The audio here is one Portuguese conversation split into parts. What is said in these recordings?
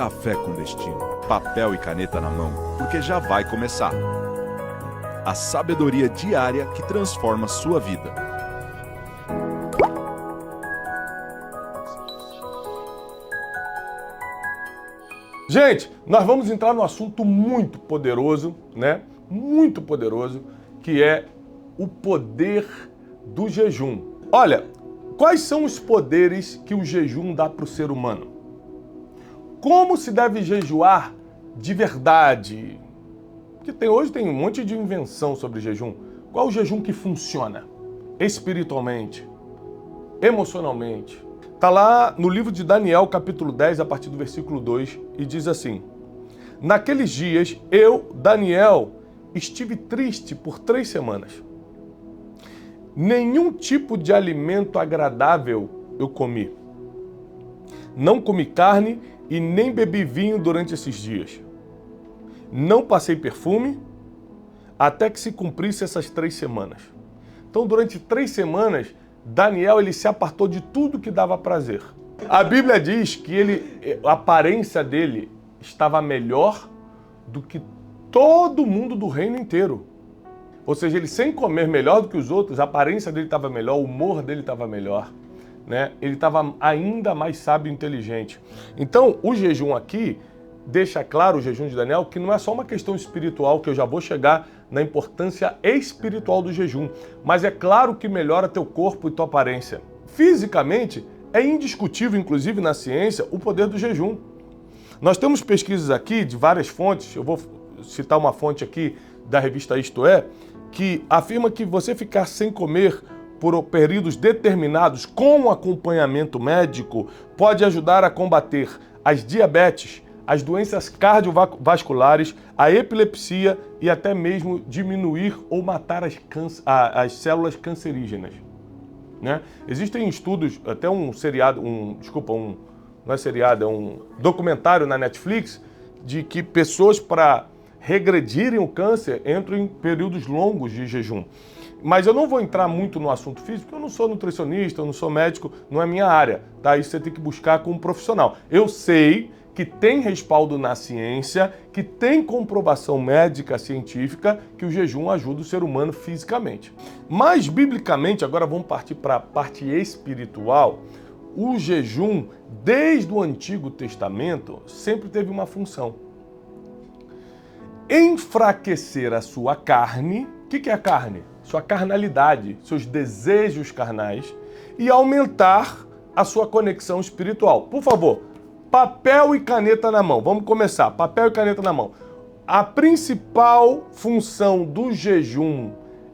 Café com Destino, papel e caneta na mão, porque já vai começar. A sabedoria diária que transforma sua vida. Gente, nós vamos entrar num assunto muito poderoso, né? Muito poderoso, que é o poder do jejum. Olha, quais são os poderes que o jejum dá para o ser humano? Como se deve jejuar de verdade? Porque hoje tem um monte de invenção sobre jejum. Qual o jejum que funciona? Espiritualmente, emocionalmente. Está lá no livro de Daniel, capítulo 10, a partir do versículo 2, e diz assim: Naqueles dias, eu, Daniel, estive triste por 3 semanas. Nenhum tipo de alimento agradável eu comi. Não comi carne e nem bebi vinho durante esses dias. Não passei perfume até que se cumprisse essas 3 semanas. Então, durante 3 semanas, Daniel ele se apartou de tudo que dava prazer. A Bíblia diz que a aparência dele estava melhor do que todo mundo do reino inteiro. Ou seja, ele sem comer melhor do que os outros, a aparência dele estava melhor, o humor dele estava melhor, né? Ele estava ainda mais sábio e inteligente. Então, o jejum aqui deixa claro, o jejum de Daniel, que não é só uma questão espiritual, que eu já vou chegar na importância espiritual do jejum, mas é claro que melhora teu corpo e tua aparência. Fisicamente, é indiscutível, inclusive na ciência, o poder do jejum. Nós temos pesquisas aqui de várias fontes, eu vou citar uma fonte aqui da revista Isto É, que afirma que você ficar sem comer por períodos determinados com acompanhamento médico pode ajudar a combater as diabetes, as doenças cardiovasculares, a epilepsia e até mesmo diminuir ou matar as células cancerígenas, né? Existem estudos, até um seriado, não é seriado, é um documentário na Netflix, de que pessoas para regredirem o câncer entram em períodos longos de jejum. Mas eu não vou entrar muito no assunto físico, porque eu não sou nutricionista, eu não sou médico, não é minha área, tá? Isso você tem que buscar com um profissional. Eu sei que tem respaldo na ciência, que tem comprovação médica científica que o jejum ajuda o ser humano fisicamente. Mas, biblicamente, agora vamos partir para a parte espiritual, o jejum, desde o Antigo Testamento, sempre teve uma função: enfraquecer a sua carne. O que é a carne? Sua carnalidade, seus desejos carnais, e aumentar a sua conexão espiritual. Por favor, papel e caneta na mão. Vamos começar. Papel e caneta na mão. A principal função do jejum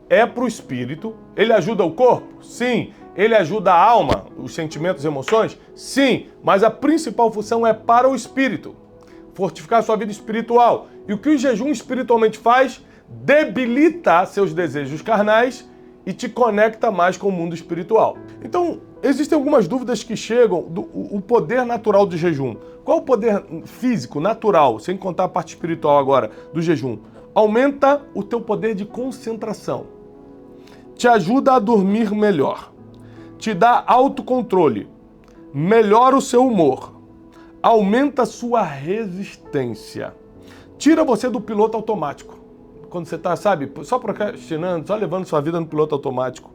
é para o espírito. Ele ajuda o corpo? Sim. Ele ajuda a alma, os sentimentos e emoções? Sim. Mas a principal função é para o espírito. Fortificar a sua vida espiritual. E o que o jejum espiritualmente faz? Debilita seus desejos carnais e te conecta mais com o mundo espiritual. Então, existem algumas dúvidas que chegam o poder natural do jejum. Qual o poder físico, natural, sem contar a parte espiritual agora, do jejum? Aumenta o teu poder de concentração, te ajuda a dormir melhor, te dá autocontrole, melhora o seu humor, aumenta a sua resistência, tira você do piloto automático. Quando você está, sabe, só procrastinando, só levando sua vida no piloto automático.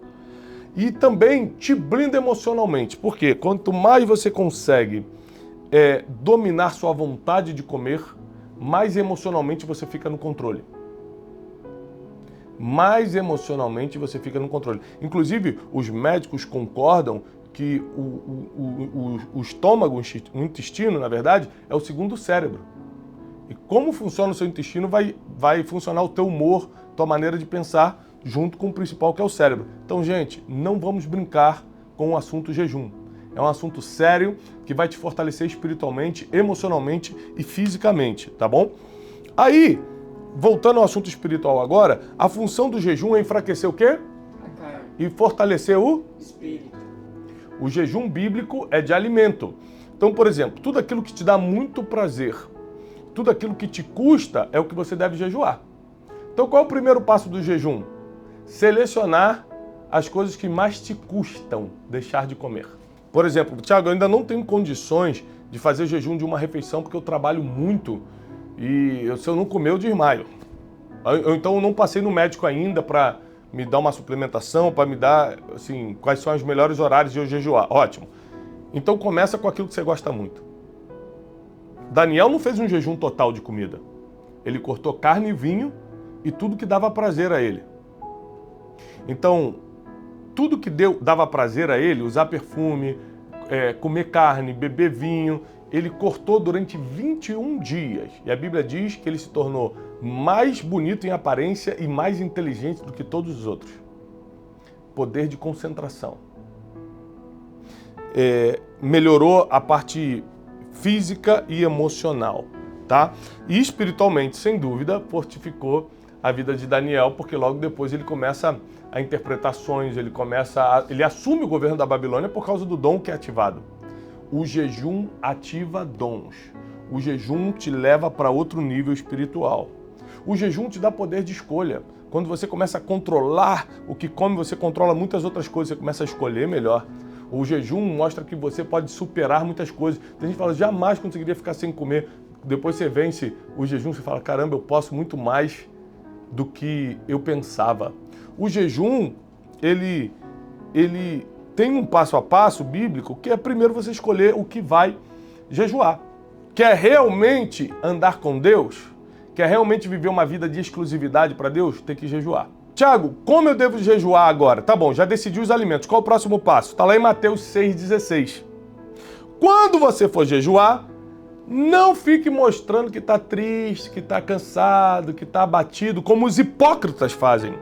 E também te blinda emocionalmente. Porque quanto mais você consegue dominar sua vontade de comer, mais emocionalmente você fica no controle. Mais emocionalmente você fica no controle. Inclusive, os médicos concordam que o estômago, o intestino, na verdade, é o segundo cérebro. E como funciona o seu intestino vai funcionar o teu humor, tua maneira de pensar, junto com o principal que é o cérebro. Então, gente, não vamos brincar com o assunto jejum. É um assunto sério que vai te fortalecer espiritualmente, emocionalmente e fisicamente, tá bom? Aí, voltando ao assunto espiritual agora, a função do jejum é enfraquecer o quê? A carne. E fortalecer o Espírito. O jejum bíblico é de alimento. Então, por exemplo, tudo aquilo que te dá muito prazer, tudo aquilo que te custa é o que você deve jejuar. Então, qual é o primeiro passo do jejum? Selecionar as coisas que mais te custam deixar de comer. Por exemplo, Tiago, eu ainda não tenho condições de fazer jejum de uma refeição porque eu trabalho muito e se eu não comer eu desmaio. Então eu não passei no médico ainda para me dar uma suplementação, para me dar, assim, quais são os melhores horários de eu jejuar. Ótimo. Então começa com aquilo que você gosta muito. Daniel não fez um jejum total de comida. Ele cortou carne e vinho e tudo que dava prazer a ele. Então, tudo que dava prazer a ele, usar perfume, comer carne, beber vinho, ele cortou durante 21 dias. E a Bíblia diz que ele se tornou mais bonito em aparência e mais inteligente do que todos os outros. Poder de concentração. Melhorou a parte física e emocional, tá? E espiritualmente, sem dúvida, fortificou a vida de Daniel, porque logo depois ele começa a interpretar sonhos, ele assume o governo da Babilônia por causa do dom que é ativado. O jejum ativa dons. O jejum te leva para outro nível espiritual. O jejum te dá poder de escolha. Quando você começa a controlar o que come, você controla muitas outras coisas, você começa a escolher melhor. O jejum mostra que você pode superar muitas coisas. Tem gente que fala, jamais conseguiria ficar sem comer. Depois você vence o jejum, você fala, caramba, eu posso muito mais do que eu pensava. O jejum, ele tem um passo a passo bíblico, que é primeiro você escolher o que vai jejuar. Quer realmente andar com Deus? Quer realmente viver uma vida de exclusividade para Deus? Tem que jejuar. Tiago, como eu devo jejuar agora? Tá bom, já decidi os alimentos. Qual o próximo passo? Está lá em Mateus 6,16. Quando você for jejuar, não fique mostrando que está triste, que está cansado, que está abatido, como os hipócritas fazem,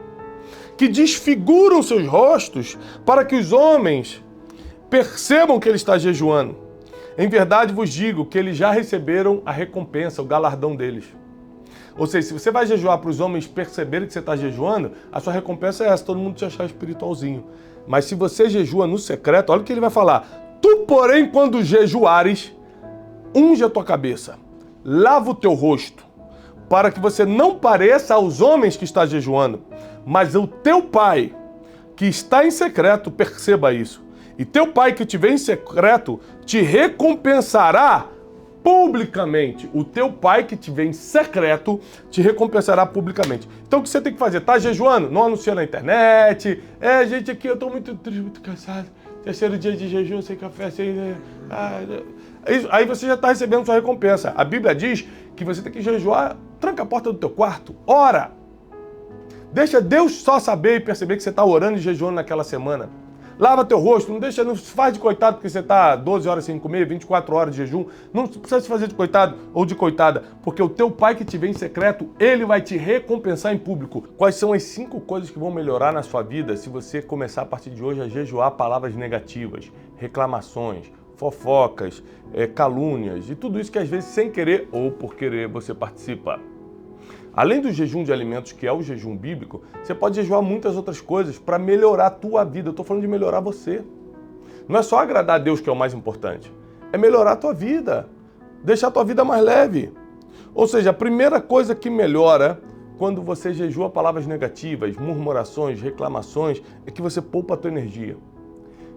que desfiguram seus rostos para que os homens percebam que ele está jejuando. Em verdade vos digo que eles já receberam a recompensa, o galardão deles. Ou seja, se você vai jejuar para os homens perceberem que você está jejuando, a sua recompensa é essa, todo mundo te achar espiritualzinho. Mas se você jejua no secreto, olha o que ele vai falar. Tu, porém, quando jejuares, unge a tua cabeça, lava o teu rosto, para que você não pareça aos homens que está jejuando, mas o teu Pai, que está em secreto, perceba isso. E teu Pai que te vê em secreto, te recompensará publicamente. O teu Pai que te vê em secreto, te recompensará publicamente. Então o que você tem que fazer? Tá jejuando? Não anuncia na internet. Gente, aqui eu tô muito triste, muito cansado. Terceiro dia de jejum, sem café, sem... Aí você já está recebendo sua recompensa. A Bíblia diz que você tem que jejuar, tranca a porta do teu quarto, ora. Deixa Deus só saber e perceber que você está orando e jejuando naquela semana. Lava teu rosto, não faz de coitado porque você está 12 horas sem comer, 24 horas de jejum. Não precisa se fazer de coitado ou de coitada, porque o teu Pai que te vê em secreto, ele vai te recompensar em público. Quais são as 5 coisas que vão melhorar na sua vida se você começar a partir de hoje a jejuar palavras negativas, reclamações, fofocas, calúnias e tudo isso que às vezes sem querer ou por querer você participa? Além do jejum de alimentos, que é o jejum bíblico, você pode jejuar muitas outras coisas para melhorar a tua vida. Eu estou falando de melhorar você. Não é só agradar a Deus que é o mais importante. É melhorar a tua vida. Deixar a tua vida mais leve. Ou seja, a primeira coisa que melhora quando você jejua palavras negativas, murmurações, reclamações, é que você poupa a tua energia.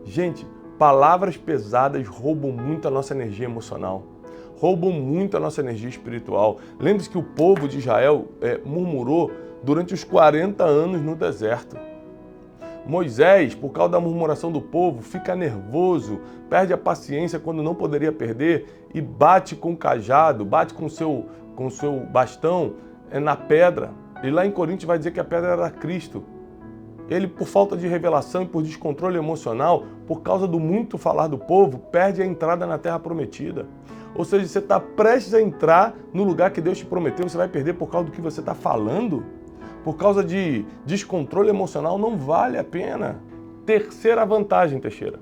Gente, palavras pesadas roubam muito a nossa energia emocional. Roubam muito a nossa energia espiritual. Lembre-se que o povo de Israel murmurou durante os 40 anos no deserto. Moisés, por causa da murmuração do povo, fica nervoso, perde a paciência quando não poderia perder e bate com o cajado, bate com o seu bastão na pedra. E lá em Coríntios vai dizer que a pedra era Cristo. Ele, por falta de revelação e por descontrole emocional, por causa do muito falar do povo, perde a entrada na terra prometida. Ou seja, você está prestes a entrar no lugar que Deus te prometeu, você vai perder por causa do que você está falando? Por causa de descontrole emocional, não vale a pena. Terceira vantagem, Teixeira,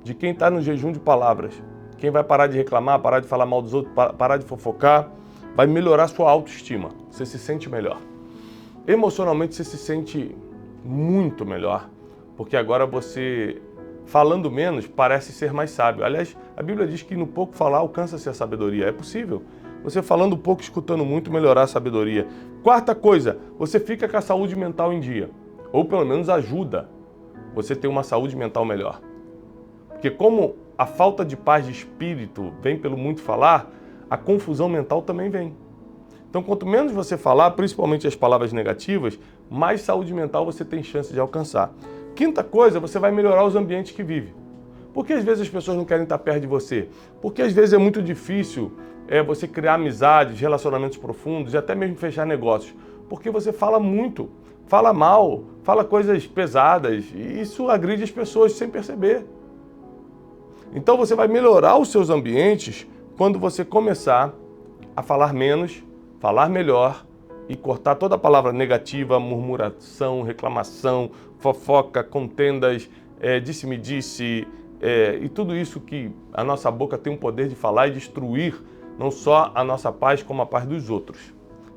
de quem está no jejum de palavras. Quem vai parar de reclamar, parar de falar mal dos outros, parar de fofocar, vai melhorar sua autoestima. Você se sente melhor. Emocionalmente, você se sente muito melhor, porque agora você, falando menos, parece ser mais sábio. Aliás, a Bíblia diz que no pouco falar alcança-se a sabedoria. É possível. Você falando pouco, escutando muito, melhorar a sabedoria. Quarta coisa, você fica com a saúde mental em dia. Ou pelo menos ajuda você ter uma saúde mental melhor. Porque como a falta de paz de espírito vem pelo muito falar, a confusão mental também vem. Então, quanto menos você falar, principalmente as palavras negativas, mais saúde mental você tem chance de alcançar. Quinta coisa, você vai melhorar os ambientes que vive. Por que às vezes as pessoas não querem estar perto de você? Porque às vezes é muito difícil você criar amizades, relacionamentos profundos e até mesmo fechar negócios. Porque você fala muito, fala mal, fala coisas pesadas e isso agride as pessoas sem perceber. Então você vai melhorar os seus ambientes quando você começar a falar menos, falar melhor e cortar toda a palavra negativa, murmuração, reclamação, fofoca, contendas, disse-me-disse, e tudo isso que a nossa boca tem o poder de falar e destruir não só a nossa paz, como a paz dos outros.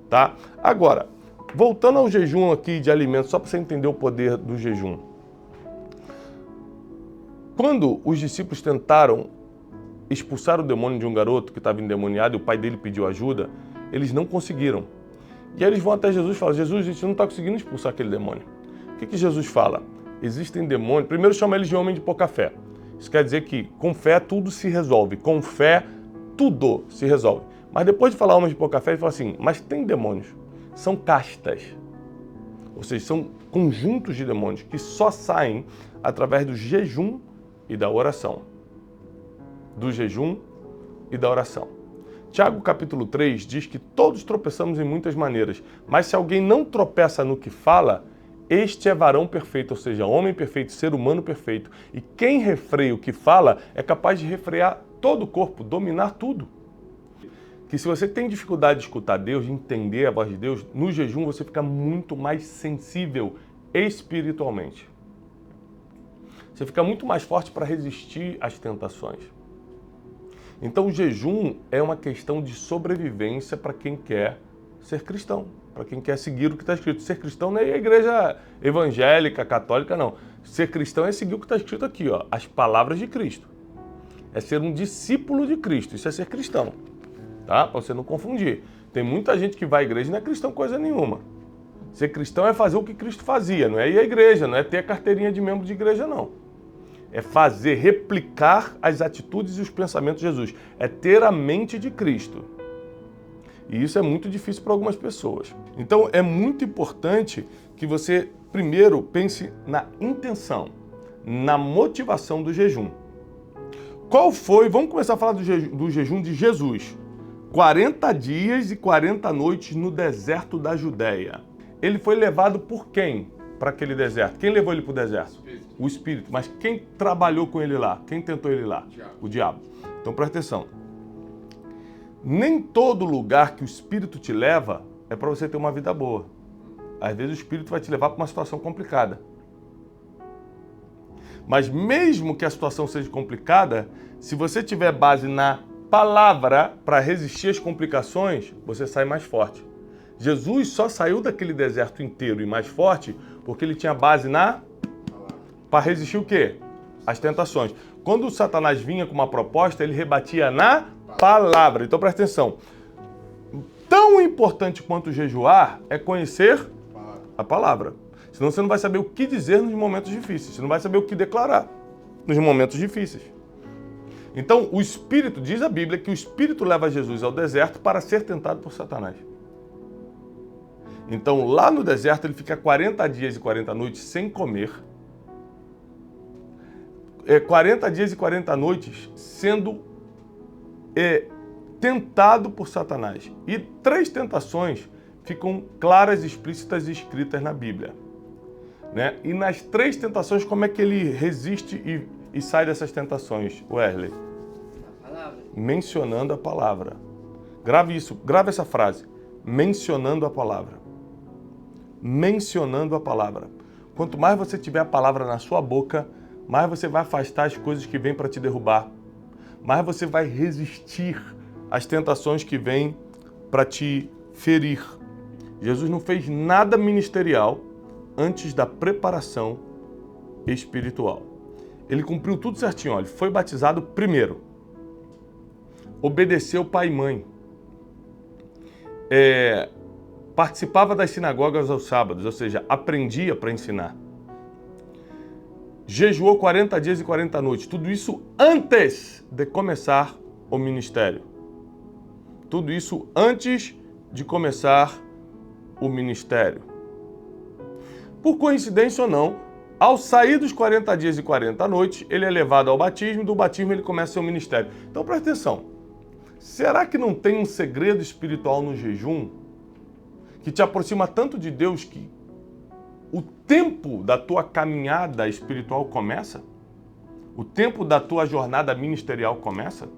Tá? Agora, voltando ao jejum aqui de alimentos, só para você entender o poder do jejum. Quando os discípulos tentaram expulsar o demônio de um garoto que estava endemoniado e o pai dele pediu ajuda, eles não conseguiram. E aí eles vão até Jesus e falam, Jesus, a gente não está conseguindo expulsar aquele demônio. O que Jesus fala? Existem demônios, primeiro chama eles de homem de pouca fé. Isso quer dizer que com fé tudo se resolve, com fé tudo se resolve. Mas depois de falar homem de pouca fé, ele fala assim, mas tem demônios, são castas. Ou seja, são conjuntos de demônios que só saem através do jejum e da oração. Do jejum e da oração. Tiago capítulo 3 diz que todos tropeçamos em muitas maneiras, mas se alguém não tropeça no que fala, este é varão perfeito, ou seja, homem perfeito, ser humano perfeito. E quem refreia o que fala é capaz de refrear todo o corpo, dominar tudo. Que se você tem dificuldade de escutar Deus, de entender a voz de Deus, no jejum você fica muito mais sensível espiritualmente. Você fica muito mais forte para resistir às tentações. Então o jejum é uma questão de sobrevivência para quem quer ser cristão, para quem quer seguir o que está escrito. Ser cristão não é a igreja evangélica, católica, não. Ser cristão é seguir o que está escrito aqui, ó, as palavras de Cristo. É ser um discípulo de Cristo, isso é ser cristão, tá? Para você não confundir. Tem muita gente que vai à igreja e não é cristão coisa nenhuma. Ser cristão é fazer o que Cristo fazia, não é ir à igreja, não é ter a carteirinha de membro de igreja, não. É fazer, replicar as atitudes e os pensamentos de Jesus. É ter a mente de Cristo. E isso é muito difícil para algumas pessoas. Então é muito importante que você primeiro pense na intenção, na motivação do jejum. Qual foi, vamos começar a falar do jejum de Jesus. 40 dias e 40 noites no deserto da Judéia. Ele foi levado por quem para aquele deserto? Quem levou ele para o deserto? O Espírito. Mas quem trabalhou com ele lá? Quem tentou ele lá? O diabo. Então presta atenção. Nem todo lugar que o Espírito te leva é para você ter uma vida boa. Às vezes o Espírito vai te levar para uma situação complicada. Mas mesmo que a situação seja complicada, se você tiver base na palavra para resistir às complicações, você sai mais forte. Jesus só saiu daquele deserto inteiro e mais forte porque ele tinha base na para resistir o quê? As tentações. Quando o Satanás vinha com uma proposta, ele rebatia na palavra. Então presta atenção. Tão importante quanto jejuar é conhecer a palavra. Senão você não vai saber o que dizer nos momentos difíceis. Você não vai saber o que declarar nos momentos difíceis. Então o Espírito, diz a Bíblia, que o Espírito leva Jesus ao deserto para ser tentado por Satanás. Então lá no deserto ele fica 40 dias e 40 noites sem comer. 40 dias e 40 noites sendo tentado por Satanás. E 3 tentações ficam claras, explícitas e escritas na Bíblia. Né? E nas 3 tentações, como é que ele resiste e sai dessas tentações, Wesley? A palavra. Mencionando a palavra. Grave isso, grave essa frase. Mencionando a palavra. Mencionando a palavra. Quanto mais você tiver a palavra na sua boca, mais você vai afastar as coisas que vêm para te derrubar. Mais você vai resistir às tentações que vêm para te ferir. Jesus não fez nada ministerial antes da preparação espiritual. Ele cumpriu tudo certinho. Ele foi batizado primeiro. Obedeceu pai e mãe. Participava das sinagogas aos sábados, ou seja, aprendia para ensinar. jejuou 40 dias e 40 noites. Tudo isso antes de começar o ministério. Tudo isso antes de começar o ministério. Por coincidência ou não, ao sair dos 40 dias e 40 noites, ele é levado ao batismo, e do batismo ele começa seu ministério. Então presta atenção, será que não tem um segredo espiritual no jejum que te aproxima tanto de Deus que o tempo da tua caminhada espiritual começa? O tempo da tua jornada ministerial começa?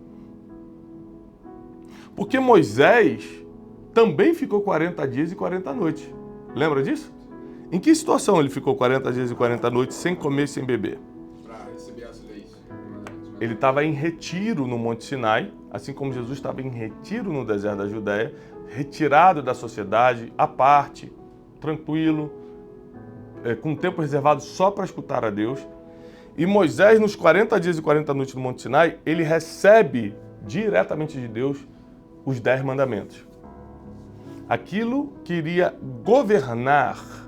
Porque Moisés também ficou 40 dias e 40 noites. Lembra disso? Em que situação ele ficou 40 dias e 40 noites sem comer e sem beber? Para receber as leis. Ele estava em retiro no Monte Sinai, assim como Jesus estava em retiro no deserto da Judéia, retirado da sociedade, à parte, tranquilo, com tempo reservado só para escutar a Deus. E Moisés, nos 40 dias e 40 noites no Monte Sinai, ele recebe diretamente de Deus os 10 mandamentos. Aquilo que iria governar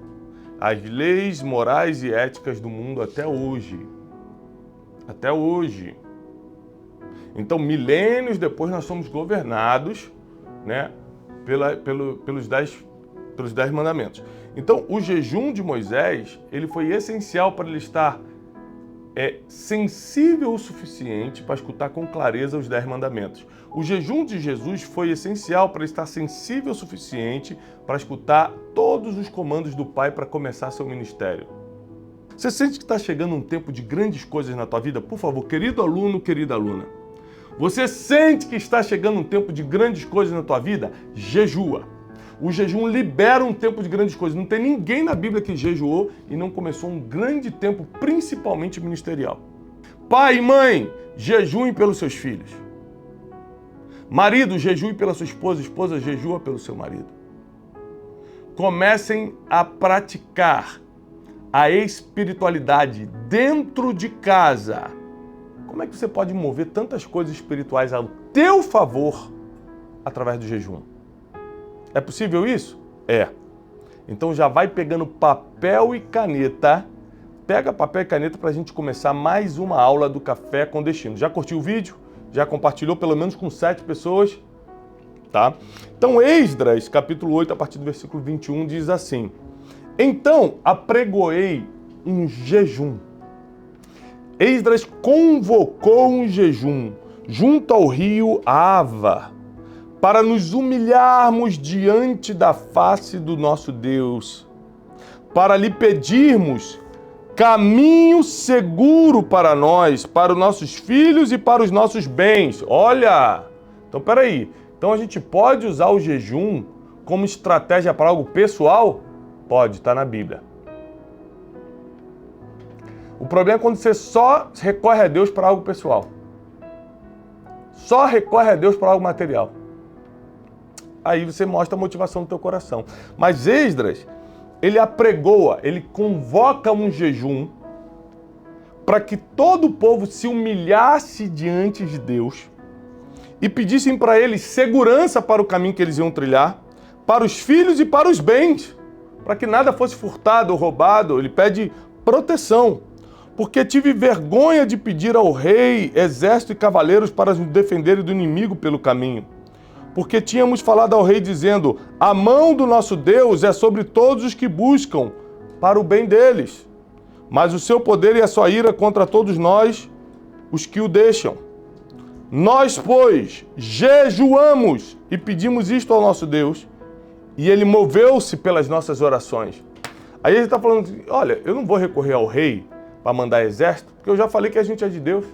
as leis morais e éticas do mundo até hoje. Até hoje. Então, milênios depois, nós somos governados, né, pelos 10 mandamentos. Então, o jejum de Moisés, ele foi essencial para ele estar sensível o suficiente para escutar com clareza os 10 mandamentos. O jejum de Jesus foi essencial para ele estar sensível o suficiente para escutar todos os comandos do Pai para começar seu ministério. Você sente que está chegando um tempo de grandes coisas na tua vida? Por favor, querido aluno, querida aluna. Você sente que está chegando um tempo de grandes coisas na tua vida? Jejua. O jejum libera um tempo de grandes coisas. Não tem ninguém na Bíblia que jejuou e não começou um grande tempo, principalmente ministerial. Pai e mãe, jejuem pelos seus filhos. Marido, jejue pela sua esposa. Esposa, jejua pelo seu marido. Comecem a praticar a espiritualidade dentro de casa. Como é que você pode mover tantas coisas espirituais ao teu favor através do jejum? É possível isso? É. Então já vai pegando papel e caneta. Pega papel e caneta para a gente começar mais uma aula do Café com Destino. Já curtiu o vídeo? Já compartilhou pelo menos com 7 pessoas? Tá? Então Esdras, capítulo 8, a partir do versículo 21, diz assim: Então apregoei um jejum. Esdras convocou um jejum junto ao rio Ava, para nos humilharmos diante da face do nosso Deus, para lhe pedirmos caminho seguro para nós, para os nossos filhos e para os nossos bens. Olha! Então, peraí. Então, a gente pode usar o jejum como estratégia para algo pessoal? Pode, está na Bíblia. O problema é quando você só recorre a Deus para algo pessoal. Só recorre a Deus para algo material. Aí você mostra a motivação do teu coração. Mas Esdras, ele apregoa, ele convoca um jejum para que todo o povo se humilhasse diante de Deus e pedissem para ele segurança para o caminho que eles iam trilhar, para os filhos e para os bens, para que nada fosse furtado ou roubado. Ele pede proteção. Porque tive vergonha de pedir ao rei, exército e cavaleiros para nos defenderem do inimigo pelo caminho. Porque tínhamos falado ao rei dizendo: a mão do nosso Deus é sobre todos os que buscam para o bem deles. Mas o seu poder e a sua ira contra todos nós, os que o deixam. Nós, pois, jejuamos e pedimos isto ao nosso Deus, e ele moveu-se pelas nossas orações. Aí ele está falando: olha, eu não vou recorrer ao rei para mandar exército, porque eu já falei que a gente é de Deus.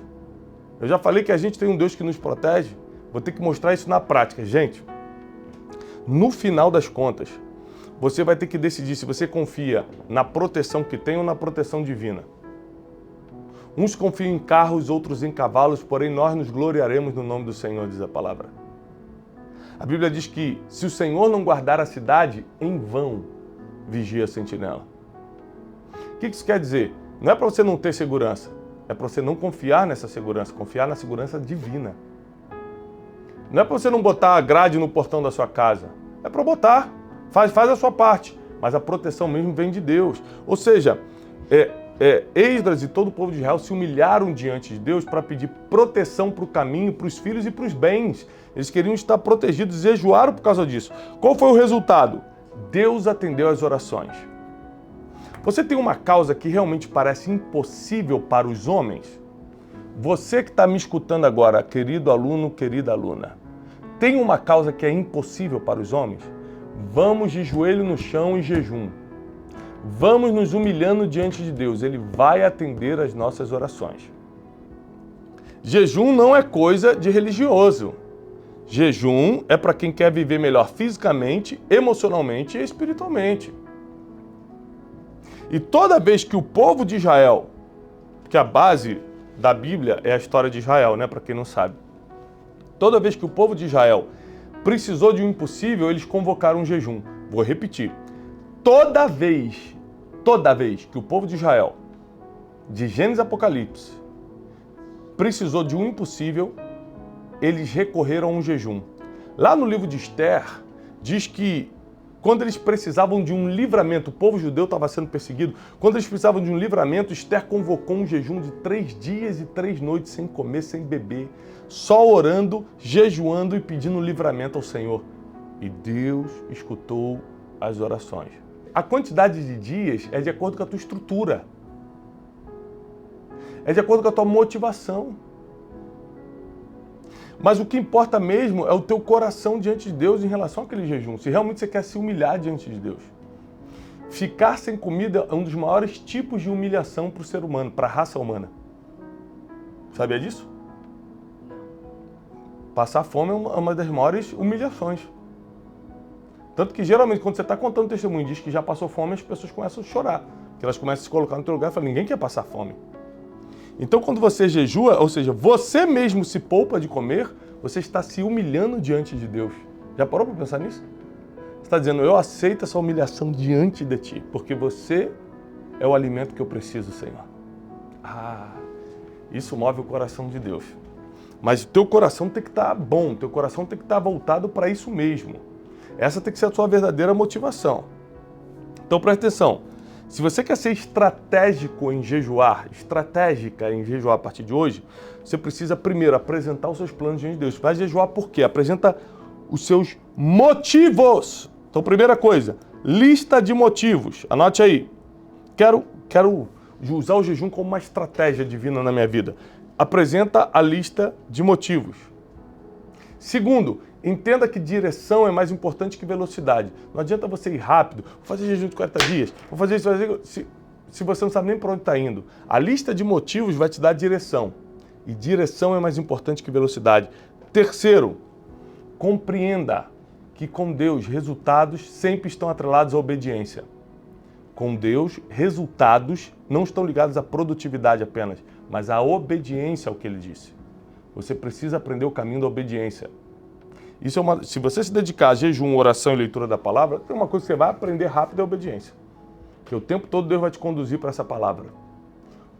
Eu já falei que a gente tem um Deus que nos protege. Vou ter que mostrar isso na prática. Gente, no final das contas, você vai ter que decidir se você confia na proteção que tem ou na proteção divina. Uns confiam em carros, outros em cavalos, porém nós nos gloriaremos no nome do Senhor, diz a palavra. A Bíblia diz que se o Senhor não guardar a cidade, em vão vigia a sentinela. O que isso quer dizer? Não é para você não ter segurança, é para você não confiar nessa segurança, confiar na segurança divina. Não é para você não botar a grade no portão da sua casa, é para botar, faz a sua parte, mas a proteção mesmo vem de Deus. Ou seja, Esdras e todo o povo de Israel se humilharam diante de Deus para pedir proteção para o caminho, para os filhos e para os bens. Eles queriam estar protegidos e jejuaram por causa disso. Qual foi o resultado? Deus atendeu às orações. Você tem uma causa que realmente parece impossível para os homens? Você que está me escutando agora, querido aluno, querida aluna, tem uma causa que é impossível para os homens? Vamos de joelho no chão em jejum. Vamos nos humilhando diante de Deus. Ele vai atender às nossas orações. Jejum não é coisa de religioso. Jejum é para quem quer viver melhor fisicamente, emocionalmente e espiritualmente. E toda vez que o povo de Israel, que a base da Bíblia é a história de Israel, né, para quem não sabe. Toda vez que o povo de Israel precisou de um impossível, eles convocaram um jejum. Vou repetir. Toda vez que o povo de Israel, de Gênesis a Apocalipse, precisou de um impossível, eles recorreram a um jejum. Lá no livro de Esther, diz que quando eles precisavam de um livramento, o povo judeu estava sendo perseguido, quando eles precisavam de um livramento, Esther convocou um jejum de 3 dias e 3 noites, sem comer, sem beber, só orando, jejuando e pedindo livramento ao Senhor. E Deus escutou as orações. A quantidade de dias é de acordo com a tua estrutura. É de acordo com a tua motivação. Mas o que importa mesmo é o teu coração diante de Deus em relação àquele jejum. Se realmente você quer se humilhar diante de Deus. Ficar sem comida é um dos maiores tipos de humilhação para o ser humano, para a raça humana. Sabia disso? Passar fome é uma das maiores humilhações. Tanto que geralmente quando você está contando testemunho e diz que já passou fome, as pessoas começam a chorar. Porque elas começam a se colocar no teu lugar e falam, ninguém quer passar fome. Então quando você jejua, ou seja, você mesmo se poupa de comer, você está se humilhando diante de Deus. Já parou para pensar nisso? Você está dizendo, eu aceito essa humilhação diante de ti, porque você é o alimento que eu preciso, Senhor. Isso move o coração de Deus. Mas o teu coração tem que estar bom, teu coração tem que estar voltado para isso mesmo. Essa tem que ser a sua verdadeira motivação. Então presta atenção. Se você quer ser estratégico em jejuar, estratégica em jejuar a partir de hoje, você precisa primeiro apresentar os seus planos diante de Deus. Vai jejuar por quê? Apresenta os seus motivos. Então, primeira coisa, lista de motivos. Anote aí. Quero usar o jejum como uma estratégia divina na minha vida. Apresenta a lista de motivos. Segundo, entenda que direção é mais importante que velocidade. Não adianta você ir rápido, vou fazer jejum de 40 dias, vou fazer isso, se você não sabe nem para onde está indo. A lista de motivos vai te dar direção. E direção é mais importante que velocidade. Terceiro, compreenda que com Deus, resultados sempre estão atrelados à obediência. Com Deus, resultados não estão ligados à produtividade apenas, mas à obediência ao que Ele disse. Você precisa aprender o caminho da obediência. Isso se você se dedicar a jejum, oração e leitura da palavra, tem uma coisa que você vai aprender rápido, é a obediência. Porque o tempo todo Deus vai te conduzir para essa palavra.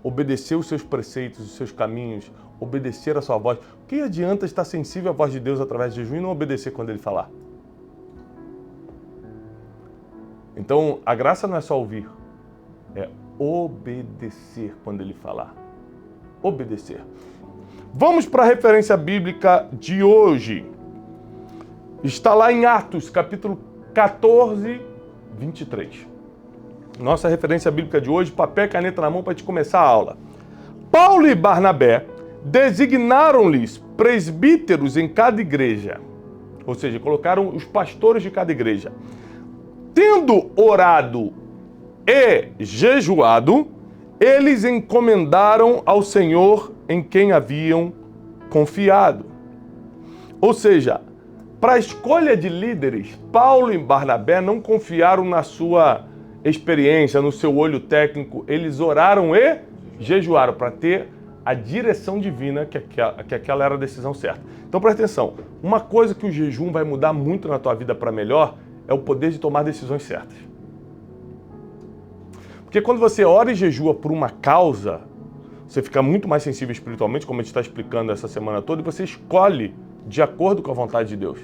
Obedecer os seus preceitos, os seus caminhos, obedecer a sua voz. O que adianta estar sensível à voz de Deus através de jejum e não obedecer quando Ele falar? Então, a graça não é só ouvir, é obedecer quando Ele falar. Obedecer. Vamos para a referência bíblica de hoje. Está lá em Atos, capítulo 14, 23. Nossa referência bíblica de hoje, papel e caneta na mão para a gente começar a aula. Paulo e Barnabé designaram-lhes presbíteros em cada igreja. Ou seja, colocaram os pastores de cada igreja. Tendo orado e jejuado, eles encomendaram ao Senhor em quem haviam confiado. Ou seja, para a escolha de líderes, Paulo e Barnabé não confiaram na sua experiência, no seu olho técnico. Eles oraram e jejuaram para ter a direção divina que aquela era a decisão certa. Então presta atenção, uma coisa que o jejum vai mudar muito na tua vida para melhor é o poder de tomar decisões certas. Porque quando você ora e jejua por uma causa, você fica muito mais sensível espiritualmente, como a gente está explicando essa semana toda, e você escolhe de acordo com a vontade de Deus.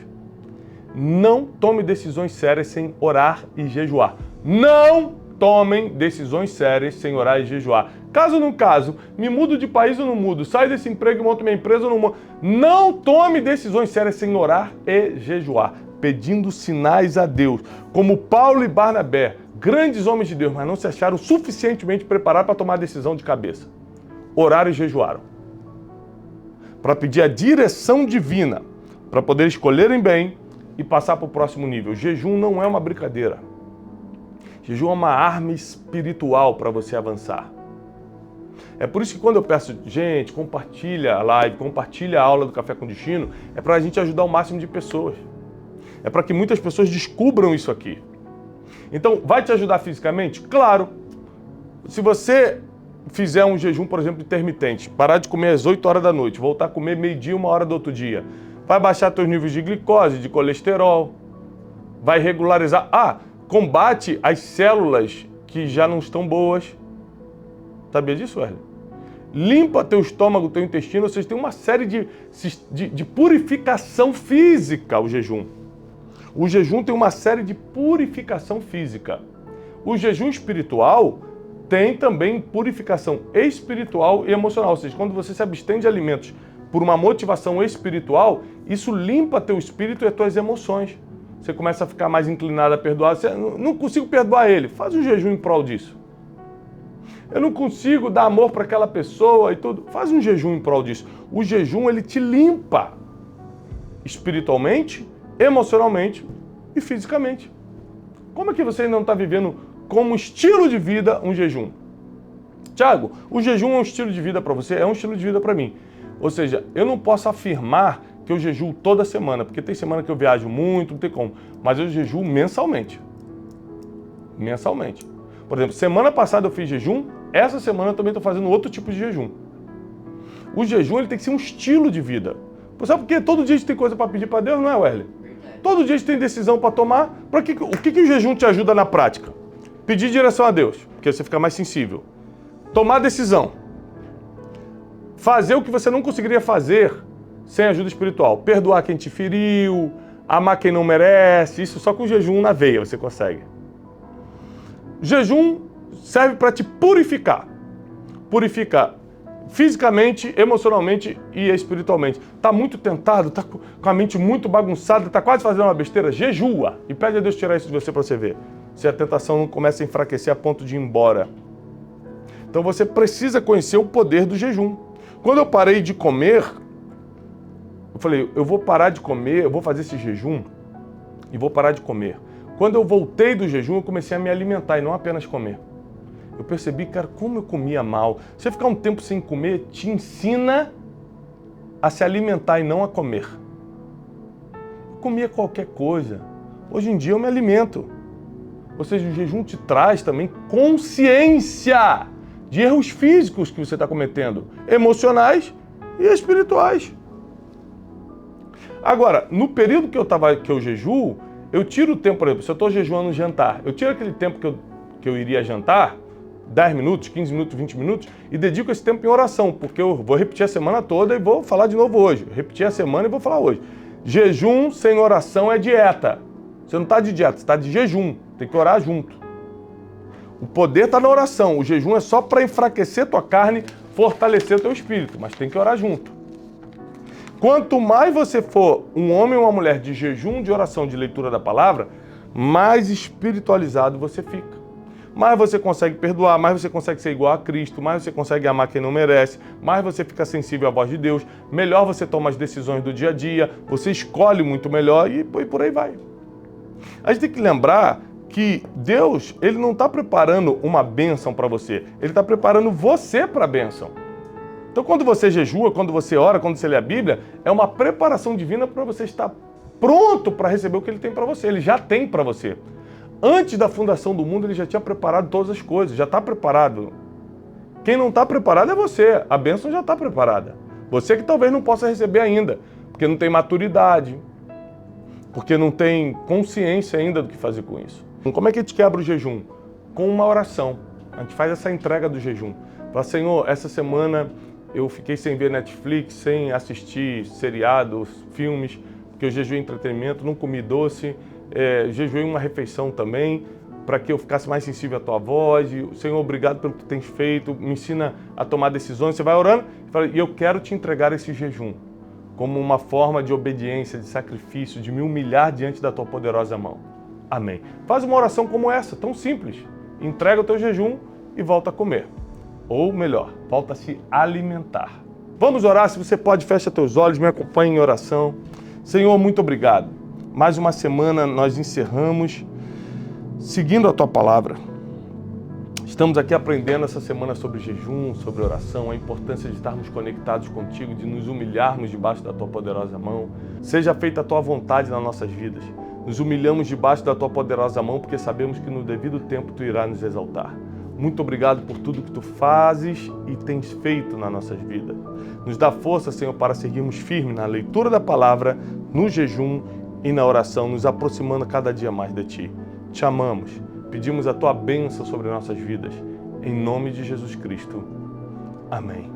Não tome decisões sérias sem orar e jejuar. Não tomem decisões sérias sem orar e jejuar. Caso não caso, me mudo de país ou não mudo, saio desse emprego e monto minha empresa ou não monto. Não tome decisões sérias sem orar e jejuar, pedindo sinais a Deus. Como Paulo e Barnabé, grandes homens de Deus, mas não se acharam suficientemente preparados para tomar a decisão de cabeça. Oraram e jejuaram. Para pedir a direção divina, para poder escolherem bem e passar para o próximo nível. Jejum não é uma brincadeira. Jejum é uma arma espiritual para você avançar. É por isso que quando eu peço, gente, compartilha a live, compartilha a aula do Café com Destino, é para a gente ajudar o máximo de pessoas. É para que muitas pessoas descubram isso aqui. Então, vai te ajudar fisicamente? Claro. Se você fizer um jejum, por exemplo, intermitente, parar de comer às 8 horas da noite, voltar a comer meio-dia, 1 hora do outro dia, vai baixar seus níveis de glicose, de colesterol, vai regularizar. Combate as células que já não estão boas. Sabia disso, Wesley? Limpa teu estômago, teu intestino, ou seja, tem uma série de purificação física o jejum. O jejum tem uma série de purificação física. O jejum espiritual tem também purificação espiritual e emocional. Ou seja, quando você se abstém de alimentos por uma motivação espiritual, isso limpa teu espírito e as tuas emoções. Você começa a ficar mais inclinado a perdoar. Você não consigo perdoar ele. Faz um jejum em prol disso. Eu não consigo dar amor para aquela pessoa e tudo. Faz um jejum em prol disso. O jejum, ele te limpa espiritualmente, emocionalmente e fisicamente. Como é que você não está vivendo como estilo de vida um jejum? Tiago, o jejum é um estilo de vida para você? É um estilo de vida para mim. Ou seja, eu não posso afirmar que eu jejuo toda semana, porque tem semana que eu viajo muito, não tem como. Mas eu jejuo mensalmente. Mensalmente. Por exemplo, semana passada eu fiz jejum, essa semana eu também estou fazendo outro tipo de jejum. O jejum ele tem que ser um estilo de vida. Sabe por quê? Todo dia a gente tem coisa para pedir para Deus, não é, Wesley? Todo dia a gente tem decisão para tomar. O que o jejum te ajuda na prática? Pedir direção a Deus, porque você fica mais sensível. Tomar decisão. Fazer o que você não conseguiria fazer sem ajuda espiritual. Perdoar quem te feriu, amar quem não merece. Isso só com jejum na veia você consegue. Jejum serve para te purificar. Purifica fisicamente, emocionalmente e espiritualmente. Está muito tentado, está com a mente muito bagunçada, está quase fazendo uma besteira, jejua e pede a Deus tirar isso de você para você ver. Se a tentação não começa a enfraquecer a ponto de ir embora. Então você precisa conhecer o poder do jejum. Quando eu parei de comer, eu falei, eu vou parar de comer, eu vou fazer esse jejum e vou parar de comer. Quando eu voltei do jejum, eu comecei a me alimentar e não apenas comer. Eu percebi, cara, como eu comia mal. Você ficar um tempo sem comer te ensina a se alimentar e não a comer. Eu comia qualquer coisa. Hoje em dia eu me alimento. Ou seja, o jejum te traz também consciência de erros físicos que você está cometendo, emocionais e espirituais. Agora, no período que eu jejuo, eu tiro o tempo, por exemplo, se eu estou jejuando jantar, eu tiro aquele tempo que eu iria jantar, 10 minutos, 15 minutos, 20 minutos, e dedico esse tempo em oração, porque eu vou repetir a semana toda e vou falar de novo hoje. Repetir a semana e vou falar hoje. Jejum sem oração é dieta. Você não está de dieta, você está de jejum. Tem que orar junto. O poder está na oração. O jejum é só para enfraquecer tua carne, fortalecer o teu espírito, mas tem que orar junto. Quanto mais você for um homem ou uma mulher de jejum, de oração, de leitura da palavra, mais espiritualizado você fica. Mais você consegue perdoar, mais você consegue ser igual a Cristo, mais você consegue amar quem não merece, mais você fica sensível à voz de Deus, melhor você toma as decisões do dia a dia, você escolhe muito melhor e por aí vai. A gente tem que lembrar que Deus, ele não está preparando uma bênção para você, ele está preparando você para a bênção. Então quando você jejua, quando você ora, quando você lê a Bíblia, é uma preparação divina para você estar pronto para receber o que ele tem para você, ele já tem para você. Antes da fundação do mundo, ele já tinha preparado todas as coisas, já está preparado. Quem não está preparado é você, a bênção já está preparada. Você que talvez não possa receber ainda, porque não tem maturidade, porque não tem consciência ainda do que fazer com isso. Como é que a gente quebra o jejum? Com uma oração. A gente faz essa entrega do jejum. Fala, Senhor, essa semana eu fiquei sem ver Netflix, sem assistir seriados, filmes, porque eu jejuei entretenimento, não comi doce, jejuei uma refeição também, para que eu ficasse mais sensível à tua voz. E, Senhor, obrigado pelo que tu tens feito, me ensina a tomar decisões. Você vai orando e fala, e eu quero te entregar esse jejum como uma forma de obediência, de sacrifício, de me humilhar diante da tua poderosa mão. Amém. Faz uma oração como essa, tão simples. Entrega o teu jejum e volta a comer. Ou melhor, volta a se alimentar. Vamos orar, se você pode, fecha teus olhos, me acompanhe em oração. Senhor, muito obrigado. Mais uma semana nós encerramos seguindo a tua palavra. Estamos aqui aprendendo essa semana sobre jejum, sobre oração, a importância de estarmos conectados contigo, de nos humilharmos debaixo da tua poderosa mão. Seja feita a tua vontade nas nossas vidas. Nos humilhamos debaixo da tua poderosa mão porque sabemos que no devido tempo tu irás nos exaltar. Muito obrigado por tudo que tu fazes e tens feito nas nossas vidas. Nos dá força, Senhor, para seguirmos firmes na leitura da palavra, no jejum e na oração, nos aproximando cada dia mais de ti. Te amamos, pedimos a tua bênção sobre nossas vidas. Em nome de Jesus Cristo. Amém.